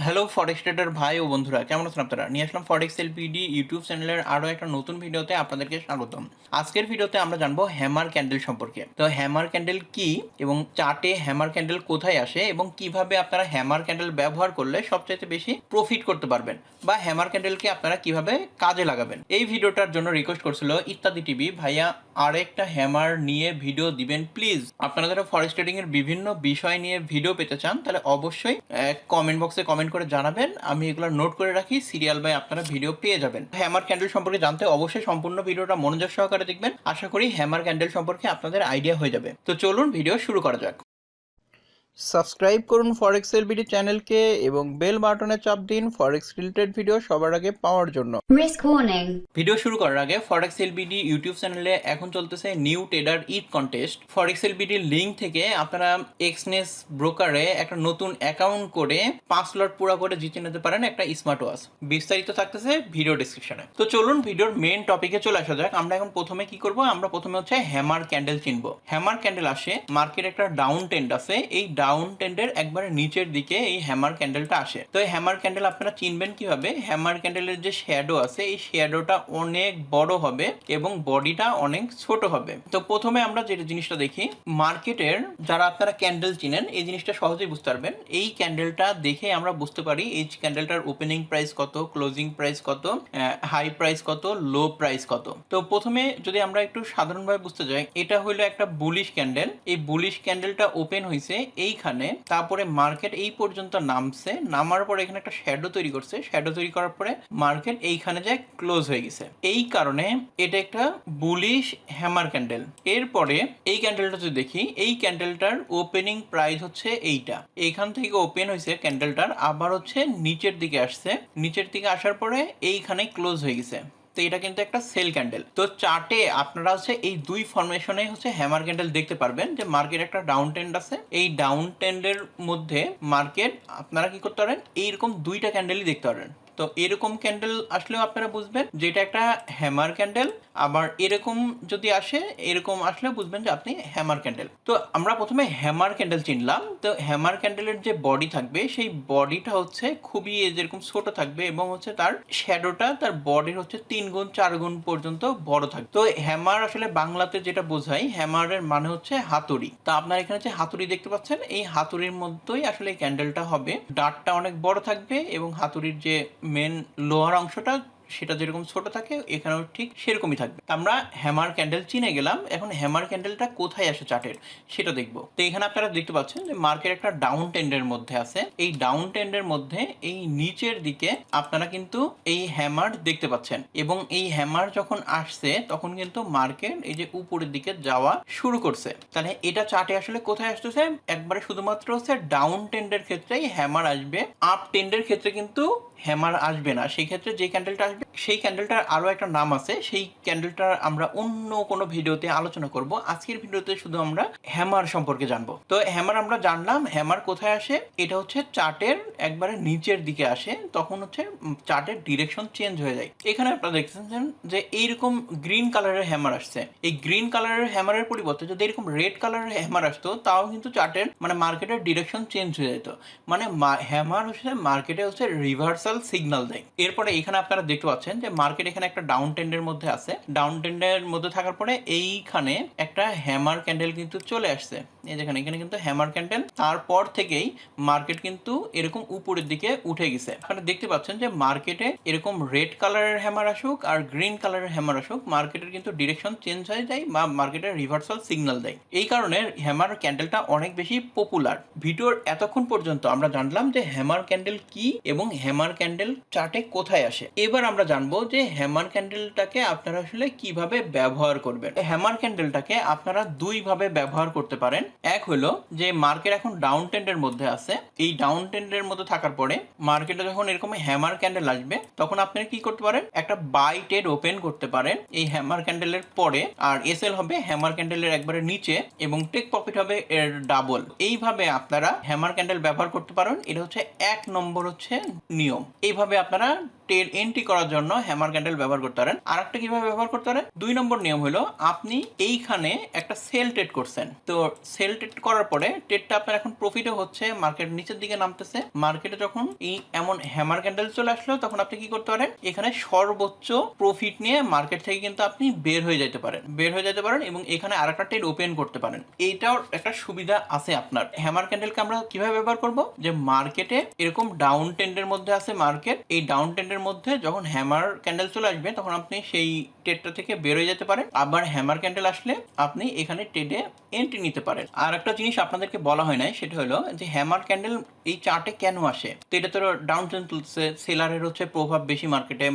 Hello ফরেক্স tedder ভাই ও বন্ধুরা, কেমন আছেন আপনারা? নিয়ে আসলাম ফরেক্স এলপিডি ইউটিউব চ্যানেলের আরও একটা নতুন ভিডিওতে আপনাদেরকে স্বাগতম। আজকের ভিডিওতে আমরা জানবো হ্যামার ক্যান্ডেল সম্পর্কে। তো হ্যামার ক্যান্ডেল কি এবং চার্টে হ্যামার ক্যান্ডেল কোথায় আসে এবং কিভাবে আপনারা হ্যামার ক্যান্ডেল ব্যবহার করলে সবচাইতে বেশি প্রফিট করতে পারবেন বা হ্যামার ক্যান্ডেলকে আপনারা কিভাবে কাজে লাগাবেন। এই ভিডিওটার জন্য রিকোয়েস্ট করছিল ইত্যাদি টিভি, ভাইয়া আরেকটা হ্যামার নিয়ে ভিডিও দিবেন প্লিজ। আপনারা যারা ফরেক্স ট্রেডিং এর বিভিন্ন বিষয় নিয়ে ভিডিও পেতে চান তাহলে অবশ্যই কমেন্ট বক্সে কমেন্ট করে জানাবেন, আমি এগুলো নোট করে রাখি, সিরিয়াল বাই আপনারা ভিডিও পেয়ে যাবেন। হ্যামার ক্যান্ডেল সম্পর্কে জানতে অবশ্যই সম্পূর্ণ ভিডিওটা মনোযোগ সহকারে দেখবেন। আশা করি হ্যামার ক্যান্ডেল সম্পর্কে আপনাদের আইডিয়া হয়ে যাবে। তো চলুন ভিডিও শুরু করা যাক। সাবস্ক্রাইব করুন ফরেক্স এলবিডি চ্যানেলকে এবং বেল বাটনে চাপ দিন ফরেক্স রিলেটেড ভিডিও সবার আগে পাওয়ার জন্য। Risk warning. ভিডিও শুরু করার আগে ফরেক্স এলবিডি ইউটিউব চ্যানেলে এখন চলতেছে নিউ ট্রেডার ঈদ কন্টেস্ট। ফরেক্স এলবিডির লিঙ্ক থেকে আপনারা এক্সনেস ব্রোকারে একটা নতুন অ্যাকাউন্ট করে 5 লট পুরো করে জিতে নিতে পারেন একটা স্মার্ট ওয়াচ। বিস্তারিত থাকতেছে ভিডিও ডেসক্রিপশনে। তো চলুন ভিডিওর মেইন টপিকে চলে আসা যাক। আমরা এখন প্রথমে কি করব, আমরা প্রথমে হচ্ছে হ্যামার ক্যান্ডেল চিনবো। হ্যামার ক্যান্ডেল আসে, মার্কেট একটা ডাউন ট্রেন্ড আছে, এই ডাউন ট্রেন্ডের একবারে নিচের দিকে এই হ্যামার ক্যান্ডেলটা আসে। তো এই হ্যামার ক্যান্ডেল আপনারা চিনবেন কিভাবে? হ্যামার ক্যান্ডেলের যে শ্যাডো আছে এই শ্যাডোটা অনেক বড় হবে এবং বডিটা অনেক ছোট হবে। তো প্রথমে আমরা যে জিনিসটা দেখি, মার্কেটের যারা আপনারা ক্যান্ডেল চিনেন এই জিনিসটা সহজেই বুঝতে পারবেন। এই ক্যান্ডেলটা দেখে আমরা বুঝতে পারি এই ক্যান্ডেলটার ওপেনিং প্রাইস কত, ক্লোজিং প্রাইস কত, হাই প্রাইস কত, লো প্রাইস কত। তো প্রথমে যদি আমরা একটু সাধারণভাবে বুঝতে যাই, এটা হলো একটা বুলিশ ক্যান্ডেল। এই বুলিশ ক্যান্ডেলটা ওপেন হয়েছে এইখানে, তারপরে মার্কেট এই পর্যন্ত নামছে, নামার পরে এখানে একটা শ্যাডো তৈরি করছে, শ্যাডো তৈরি করার পরে মার্কেট এইখানে যায় ক্লোজ হয়ে গেছে। এই কারণে এটা একটা বুলিশ হ্যামার ক্যান্ডেল। এরপরে এই ক্যান্ডেলটা যদি দেখি, এই ক্যান্ডেলটার ওপেনিং প্রাইস হচ্ছে এইটা, এইখান থেকে ওপেন হয়েছে ক্যান্ডেলটার, আবার হচ্ছে নিচের দিকে আসছে, নিচের দিকে আসার পরে এইখানে ক্লোজ হয়ে গেছে। তো এটা কিন্তু একটা সেল ক্যান্ডেল। তো চার্টে আপনারা হচ্ছে এই দুই ফরমেশনে হচ্ছে হ্যামার ক্যান্ডেল দেখতে পারবেন যে মার্কেট একটা ডাউন ট্রেন্ড আছে, এই ডাউন ট্রেন্ডের মধ্যে মার্কেট আপনারা কি করতে পারেন, এইরকম দুইটা ক্যান্ডেলই দেখতে পারেন। তো এরকম ক্যান্ডেল আসলেও আপনারা বুঝবেন যে এটা একটা হ্যামার ক্যান্ডেল, আবার এরকম যদি আসে, এরকম আসলে বুঝবেন যে আপনি হ্যামার ক্যান্ডেল। তো আমরা প্রথমে হ্যামার ক্যান্ডেল চিনলাম। তো হ্যামার ক্যান্ডেলের যে বডি থাকবে সেই বডিটা হচ্ছে খুবই যেরকম ছোট থাকবে এবং হচ্ছে তার শ্যাডোটা তার বডির হচ্ছে 3 গুণ 4 গুণ পর্যন্ত বড় থাকবে। তো হ্যামার আসলে বাংলাতে যেটা বোঝাই, হ্যামারের মানে হচ্ছে হাতুড়ি। তো আপনার এখানে যে হাতুড়ি দেখতে পাচ্ছেন, এই হাতুড়ির মধ্যেই আসলে এই ক্যান্ডেলটা হবে। ডাটটা অনেক বড় থাকবে এবং হাতুড়ির যে মেন লোহার অংশটা সেটা যেরকম ছোট থাকে এখানেও ঠিক সেরকমই থাকবে। আমরা হ্যামার ক্যান্ডেল চিনে গেলাম, এখন হ্যামার ক্যান্ডেলটা কোথায় আসে চার্টের সেটা দেখবো। তো এখানে আপনারা দেখতে পাচ্ছেন যে মার্কেট একটা ডাউন ট্রেন্ডের মধ্যে আছে, এই ডাউন ট্রেন্ডের মধ্যে এই নিচের দিকে আপনারা কিন্তু এই হ্যামার দেখতে পাচ্ছেন এবং এই হ্যামার যখন আসছে তখন কিন্তু মার্কেট এই যে উপরের দিকে যাওয়া শুরু করছে। তাহলে এটা চার্টে আসলে কোথায় আসতেছে, একবারে শুধুমাত্র হচ্ছে ডাউন ট্রেন্ডের ক্ষেত্রেই হ্যামার আসবে, আপ ট্রেন্ডের ক্ষেত্রে কিন্তু হ্যামার আসবে না। সেই ক্ষেত্রে যে ক্যান্ডেলটা আসবে সেই ক্যান্ডেলটার আরো একটা নাম আছে, সেই ক্যান্ডেলটার আমরা অন্য কোনো ভিডিওতে আলোচনা করব। আজকের ভিডিওতে শুধু আমরা হ্যামার সম্পর্কে জানবো। তো হ্যামার আমরা জানলাম, হ্যামার কোথায় আসে, এটা হচ্ছে চার্টের একবারে নিচের দিকে আসে, তখন হচ্ছে চার্টের ডিরেকশন চেঞ্জ হয়ে যায়। এখানে আপনারা দেখতেছেন যে এইরকম গ্রিন কালারের হ্যামার আসছে, এই গ্রিন কালারের হ্যামারের পরিবর্তে যদি এরকম রেড কালারের হ্যামার আসতো তাও কিন্তু চার্টের মানে মার্কেটের ডিরেকশন চেঞ্জ হয়ে যেত। মানে হ্যামার হচ্ছে মার্কেটে হচ্ছে রিভার্সাল সিগন্যাল দেয়। এরপরে এখানে আপনারা দেখতে পাচ্ছেন যে মার্কেট এখানে একটা ডাউন ট্রেন্ডের মধ্যে আছে, ডাউন ট্রেন্ডের মধ্যে থাকার পরে এইখানে একটা হ্যামার ক্যান্ডেল কিন্তু চলে আসছে। এই দেখেন এখানে কিন্তু হ্যামার ক্যান্ডেল, তারপর থেকেই মার্কেট কিন্তু এরকম উপরের দিকে উঠে গেছে। আপনারা দেখতে পাচ্ছেন যে মার্কেটে এরকম রেড কালারের হ্যামার আসুক আর গ্রিন কালারের হ্যামার আসুক, মার্কেটের কিন্তু ডিরেকশন চেঞ্জ হয়ে যায় বা মার্কেটের রিভার্সাল সিগন্যাল দেয়। এই কারণে হ্যামার ক্যান্ডেলটা অনেক বেশি পপুলার। ভিডিওর এতক্ষণ পর্যন্ত আমরা জানলাম যে হ্যামার ক্যান্ডেল কি এবং হ্যামার ক্যান্ডেল চার্টে কোথায় আসে। এবার আমরা জানবো যে হ্যামার ক্যান্ডেলটাকে আপনারা আসলে কিভাবে ব্যবহার করবেন। হ্যামার ক্যান্ডেলটাকে আপনারা দুই ভাবে ব্যবহার করতে পারেন। এক হলো যে মার্কেট এখন ডাউন ট্রেন্ডের মধ্যে আছে, এই ডাউন ট্রেন্ডের মধ্যে থাকার পরে মার্কেটে যখন এরকম হ্যামার ক্যান্ডেল আসবে তখন আপনি কি করতে পারেন, একটা বাই ট্রেড ওপেন করতে পারেন এই হ্যামার ক্যান্ডেলের পরে, আর এসএল হবে হ্যামার ক্যান্ডেলের একবারে নিচে এবং টেক প্রফিট হবে এর ডাবল। এইভাবে আপনারা হ্যামার ক্যান্ডেল ব্যবহার করতে পারেন। এটা হচ্ছে 1 নম্বর হচ্ছে নিয়ম। এইভাবে আপনারা ট্রেড এন্ট্রি করা করার জন্য হ্যামার ক্যান্ডেল ব্যবহার করতে পারেন। আরেকটা কিভাবে ব্যবহার করতে পারেন, 2 নম্বর নিয়ম হলো আপনি এইখানে একটা সেল ট্রেড করছেন, তো সেল ট্রেড করার পরে ট্রেডটা আপনার এখন প্রফিটও হচ্ছে, মার্কেট নিচের দিকে নামতেছে, মার্কেটে যখন এই এমন হ্যামার ক্যান্ডেল চলে আসলো তখন আপনি কি করতে পারেন, এখানে সর্বোচ্চ প্রফিট নিয়ে মার্কেট থেকে কিন্তু আপনি বের হয়ে যেতে পারেন এবং এখানে আরেকটা ট্রেড ওপেন করতে পারেন। এইটাও একটা সুবিধা আছে আপনার। হ্যামার ক্যান্ডেলকে আমরা কিভাবে ব্যবহার করব, যে মার্কেটে এরকম ডাউন ট্রেন্ডের মধ্যে আছে মার্কেট, এই ডাউন ট্রেন্ডের মধ্যে যখন হ্যামার ক্যান্ডেল চলে আসবে তখন আপনি সেই ট্রেডটা থেকে বের হয়ে যেতে পারেন, আবার হ্যামার ক্যান্ডেল আসলে আপনি এখানে ট্রেডে এন্ট্রি নিতে পারেন। আর একটা জিনিস আপনাদেরকে বলা হয় নাই, সেটা হলো যে হ্যামার ক্যান্ডেল এই চার্টে কেন আসে। তো এটা তো ডাউন ট্রেন্ড তুলছে, সেলারের হচ্ছে প্রভাব বেশি মার্কেটে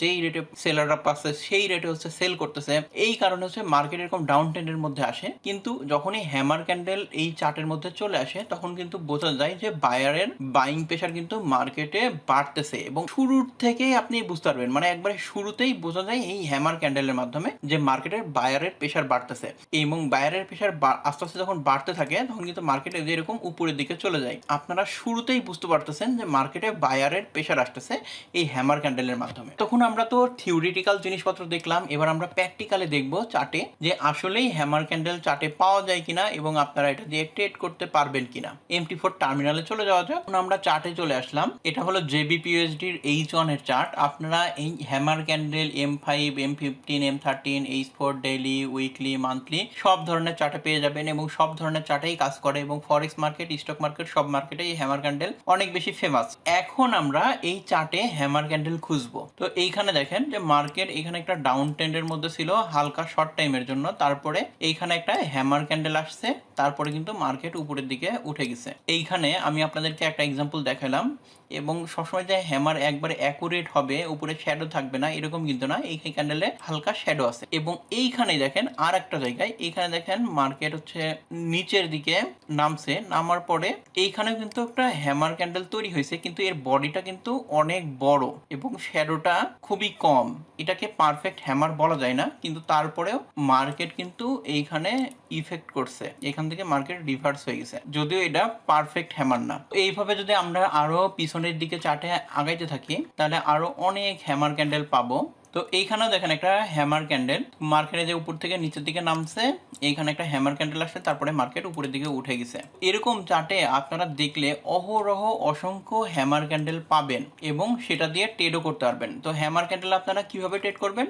যেই রেটে সেলাররা পাচ্ছে সেই রেটে হচ্ছে সেল করতেছে, এই কারণে হচ্ছে মার্কেট এরকম ডাউন ট্রেন্ডের মধ্যে আসে। কিন্তু যখনই হ্যামার ক্যান্ডেল এই চার্টের মধ্যে চলে আসে তখন কিন্তু বোঝা যায় যে বায়ারের বাইং প্রেশার কিন্তু মার্কেটে বাড়তেছে, এবং শুরুর থেকেই আপনি বুঝতে পারবেন, মানে একবারে শুরুতেই বোঝা যায় এই হ্যামার ক্যান্ডেলের মাধ্যমে যে মার্কেটের বায়ারের প্রেশার বাড়তেছে, এবং বায়ারের প্রেশার আস্তে আস্তে যখন বাড়তে থাকে তখন কিন্তু মার্কেটে যেরকম উপরের দিকে চলে যায়। আপনারা শুরুতেই বুঝতে পারতেছেন যে মার্কেটে বায়ারের প্রেশার আসতেছে এই হ্যামার ক্যান্ডেলের মাধ্যমে। তখন আমরা তো থিওরিটিক্যাল জিনিসপত্র দেখলাম, এবার আমরা প্র্যাকটিক্যালি দেখবো চার্টে যে আসলেই হ্যামার ক্যান্ডেল চার্টে পাওয়া যায় কিনা এবং আপনারা এটা দিয়ে ট্রেড করতে পারবেন কিনা। MT4 টার্মিনালে চলে যাওয়া যাক। এখন আমরা চার্টে চলে আসলাম, এটা হলো JBPUSDর H1 এর চার্ট। আপনারা এই hammer candle M5, M15, M13, H4 daily, weekly, monthly সব ধরনের চার্টে পেয়ে যাবেন, এবং সব ধরনের চার্টেই কাজ করে, এবং ফরেক্স মার্কেট, স্টক মার্কেট সব মার্কেটে এই হ্যামার ক্যান্ডেল অনেক বেশি ফেমাস। এখন আমরা এই চার্টে হ্যামার ক্যান্ডেল খুঁজবো। তো এইখানে দেখেন যে মার্কেট এখানে একটা ডাউন ট্রেন্ডের মধ্যে ছিল হালকা শর্ট টাইমের জন্য, তারপরে এইখানে একটা হ্যামার ক্যান্ডেল আসছে, তারপরে কিন্তু মার্কেট উপরের দিকে উঠে গেছে। এইখানে আমি আপনাদেরকে একটা এক্সাম্পল দেখালাম, এবং সবসময় যে হ্যামার একবারে অ্যাকুরেট হবে, উপরে শ্যাডো থাকবে না এরকম কিন্তু না, এই ক্যান্ডেলে হালকা শ্যাডো আছে। এবং এইখানে দেখেন আর একটা জায়গায়, এইখানে দেখেন মার্কেট হচ্ছে নিচের দিকে নামছে, নামার পরে এইখানে কিন্তু একটা হ্যামার ক্যান্ডেল তৈরি হয়েছে, কিন্তু এর বডিটা কিন্তু অনেক বড় এবং শ্যাডোটা খুবই কম। এটাকে পারফেক্ট হ্যামার বলা যায় না, কিন্তু তারপরেও মার্কেট কিন্তু এইখানে ইফেক্ট করছে, এখান থেকে মার্কেট রিভার্স হয়ে গেছে, যদিও এটা পারফেক্ট হ্যামার না। এইভাবে যদি আমরা আরো পিছনের দিকে চার্টে আগাইতে থাকি তাহলে আরো অনেক হ্যামার ক্যান্ডেল পাবো। তো এইখানেও দেখেন একটা হ্যামার ক্যান্ডেল, মার্কেটে যে উপর থেকে নিচের দিকে নামছে, এইখানে একটা হ্যামার ক্যান্ডেল আসছে, তারপরে মার্কেট উপরের দিকে উঠে গেছে। এরকম চার্টে আপনারা দেখলে অহরহ অসংখ্য হ্যামার ক্যান্ডেল পাবেন, এবং সেটা দিয়ে ট্রেডও করতে পারবেন। তো হ্যামার ক্যান্ডেল আপনারা কিভাবে ট্রেড করবেন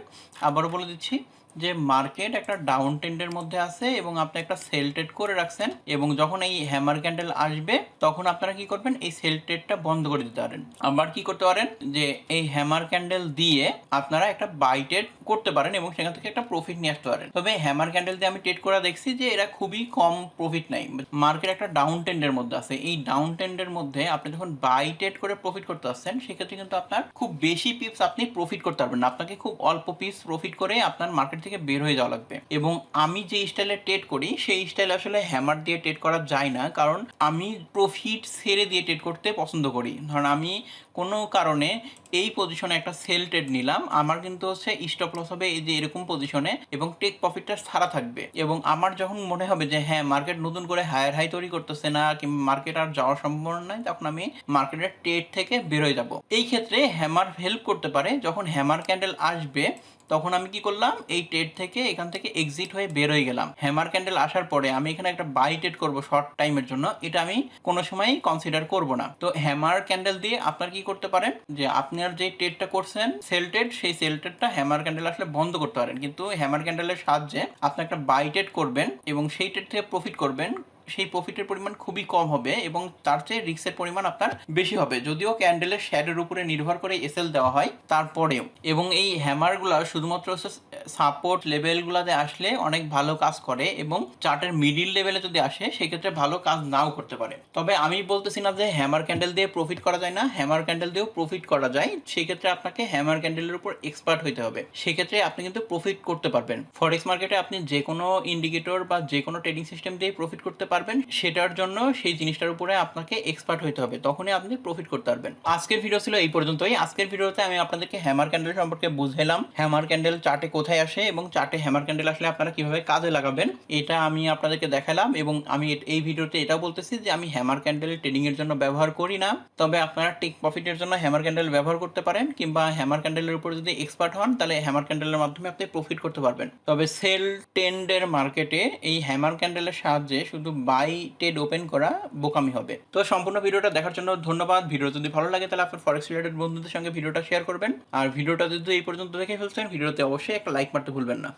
আবারও বলে দিচ্ছি, যে মার্কেট একটা ডাউন ট্রেন্ডের মধ্যে আছে এবং আপনি একটা সেল ট্রেড করে রাখছেন, এবং যখন এই হ্যামার ক্যান্ডেল আসবে তখন আপনারা কি করবেন, এই সেল ট্রেডটা বন্ধ করে দিতে পারেন। আবার কি করতে পারেন, যে এই হ্যামার ক্যান্ডেল দিয়ে আপনারা একটা বাই ট্রেড করতে পারেন এবং সেখান থেকে একটা প্রফিট নিয়ে আসতে পারেন। তবে হ্যামার ক্যান্ডেল দিয়ে আমি ট্রেড করা দেখছি যে এরা খুবই কম প্রফিট নেয়। মার্কেট একটা ডাউন ট্রেন্ডের মধ্যে আছে, এই ডাউন ট্রেন্ডের মধ্যে আপনি যখন বাই ট্রেড করে প্রফিট করতে আসছেন, সেক্ষেত্রে কিন্তু আপনার খুব বেশি পিপস আপনি প্রফিট করতে পারবেন না, আপনাকে খুব অল্প পিপস প্রফিট করে আপনার মার্কেট থেকে বের হয়ে যাওয়া লাগবে। এবং আমি যে স্টাইলে ট্রেড করি সেই স্টাইলে আসলে হ্যামার দিয়ে ট্রেড করা যায় না, কারণ আমি প্রফিট ছেড়ে দিয়ে ট্রেড করতে পছন্দ করি। ধরুন আমি কোনো কারণে এই পজিশনে একটা সেল ট্রেড নিলাম, আমার কিন্তু হচ্ছে স্টপ লস হবে এই যে এরকম পজিশনে, এবং টেক প্রফিটটা ছাড়া থাকবে, এবং আমার যখন মনে হবে যে হ্যাঁ মার্কেট নতুন করে হায়ার হাই তৈরি করতেছে না, কিংবা মার্কেট আর যাওয়ার সম্ভাবনা নাই, তখন আমি মার্কেটের ট্রেড থেকে বেরোয় যাব। এই ক্ষেত্রে হ্যামার হেল্প করতে পারে। যখন হ্যামার ক্যান্ডেল আসবে তখন আমি কি করলাম, এই ট্রেড থেকে এখান থেকে এক্সিট হয়ে বের হয়ে গেলাম। হ্যামার ক্যান্ডেল আসার পরে আমি এখানে একটা বাই ট্রেড করব শর্ট টাইমের জন্য, এটা আমি কোনো সময়ই কনসিডার করব না। তো হ্যামার ক্যান্ডেল দিয়ে আপনার কি করতে পারেন, যে আপনার যে ট্রেডটা করছেন সেল ট্রেড, সেই সেল ট্রেডটা হ্যামার ক্যান্ডেল আসলে বন্ধ করতে পারেন। কিন্তু হ্যামার ক্যান্ডেলের সাহায্যে আপনি একটা বাই ট্রেড করবেন এবং সেই ট্রেড থেকে প্রফিট করবেন, সেই প্রফিটের পরিমাণ খুবই কম হবে এবং তার চেয়ে রিস্কের পরিমাণ আপনার বেশি হবে, যদিও ক্যান্ডেলের শ্যাডোর উপরে নির্ভর করে এসএল দেওয়া হয় তারপরেও। এবং এই হ্যামারগুলো শুধুমাত্র সাপোর্ট লেভেলগুলোতে আসলে অনেক ভালো কাজ করে, এবং চার্টের মিডিল লেভেলে যদি আসে সেক্ষেত্রে ভালো কাজ নাও করতে পারে। তবে আমি বলতেছি না যে হ্যামার ক্যান্ডেল দিয়ে প্রফিট করা যায় না, হ্যামার ক্যান্ডেল দিয়েও প্রফিট করা যায়। সেক্ষেত্রে আপনাকে হ্যামার ক্যান্ডেলের উপর এক্সপার্ট হইতে হবে, সেক্ষেত্রে আপনি কিন্তু প্রফিট করতে পারবেন। ফরেক্স মার্কেটে আপনি যে কোনো ইন্ডিকেটর বা যে কোনো ট্রেডিং সিস্টেম দিয়ে প্রফিট করতে পারবেন, সেটার জন্য সেই জিনিসটার উপরে আপনাকে এক্সপার্ট হতে হবে, তখনই আপনি প্রফিট করতে পারবেন। আজকের ভিডিও ছিল এই পর্যন্তই। আজকের ভিডিওতে আমি আপনাদেরকে হ্যামার ক্যান্ডেল সম্পর্কে বুঝাইলাম, হ্যামার ক্যান্ডেল চার্টে কোথায় আসে এবং চার্টে হ্যামার ক্যান্ডেল আসলে আপনারা কিভাবে কাজে লাগাবেন এটা আমি আপনাদেরকে দেখালাম। এবং আমি এই ভিডিওতে এটাও বলতেছি যে আমি হ্যামার ক্যান্ডেল ট্রেডিং এর জন্য ব্যবহার করি না, তবে আপনারা টেক প্রফিটের জন্য হ্যামার ক্যান্ডেল ব্যবহার করতে পারেন, কিংবা হ্যামার ক্যান্ডেলের উপর যদি এক্সপার্ট হন তাহলে হ্যামার ক্যান্ডেলের মাধ্যমে আপনি প্রফিট করতে পারবেন। তবে সেল ট্রেন্ডের মার্কেটে এই হ্যামার ক্যান্ডেলের সাহায্যে শুধু বাই ট্রেড ওপেন করা বোকামি হবে। তো সম্পূর্ণ ভিডিওটা দেখার জন্য ধন্যবাদ। ভিডিও যদি ভালো লাগে তাহলে আপনার ফরেক্স রিলেটেড বন্ধুদের সঙ্গে ভিডিওটা শেয়ার করবেন। আর ভিডিওটা যদি এই পর্যন্ত দেখে ফেলছেন, ভিডিওতে অবশ্যই একটা লাইক মারতে ভুলবেন না।